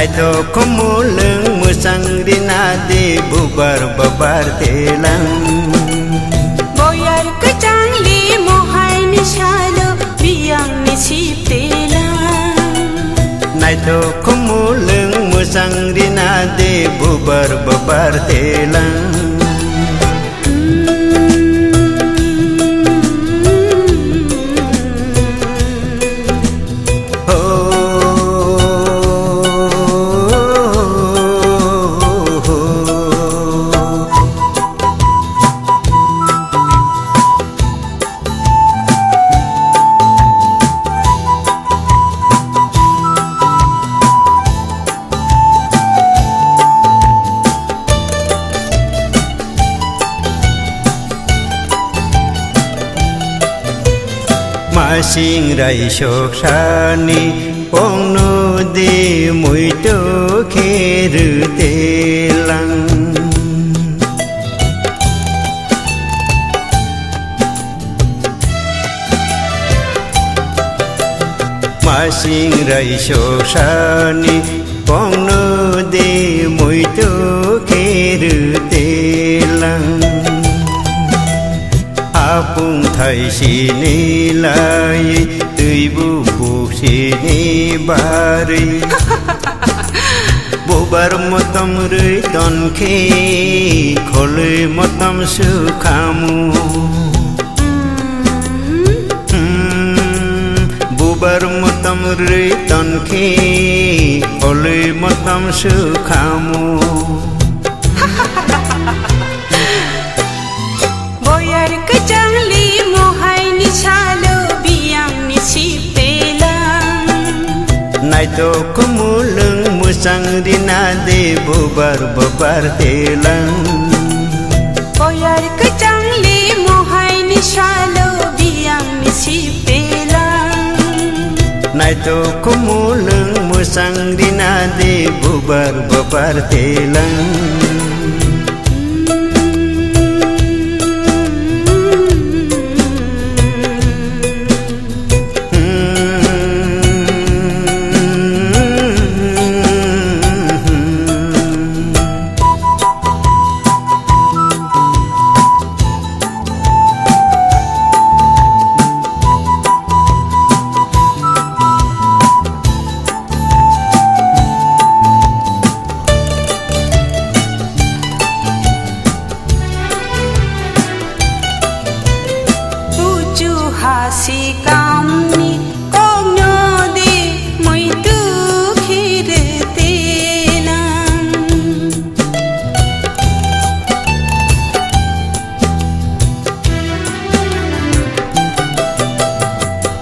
naito kumuleng musang rinade bubar babar telang boyar kejang li mohai ni shalo biang ni sip telang naito kumuleng musang rinade bubar babar telang masing rai shok sani ong nu di mui to kheru telang masing rai shok sani ong nu di mui to kheru telang apung thai sini lai tui bu bu sini bari bubar motam rui ton khe khole motam su khamu bubar motam rui ton khe khole motam su khamu boyar kejang li mohai ni shalo biang ni sip telang naito kumuleng musang rinade bubar babar telang boyar kejang li mohai ni shalo biang ni sip telang naito kumuleng musang rinade bubar babar telang hasi kamni kongno de moi tu khire telang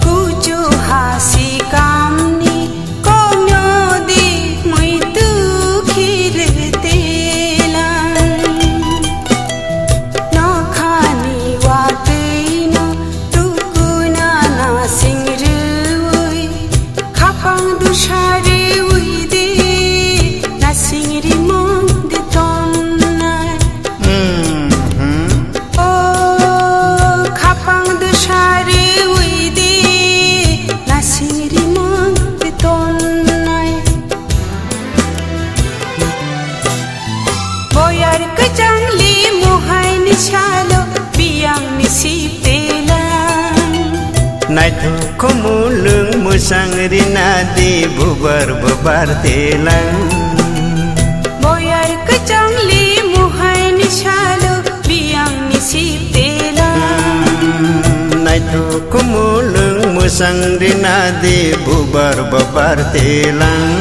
kuju hasi kamni kongno de moi tu khire telang no khani wa shari uide na singri mong de tonnai oh khapang du shari uide na singri mong de tonnai boyar kejang li mohai ni shalo biang ni sip telang naito kumuleng musang rinade bubar babar telang boyar kejang li mohai ni shalo biang ni sip telang naito kumuleng musang rinade bubar babar telang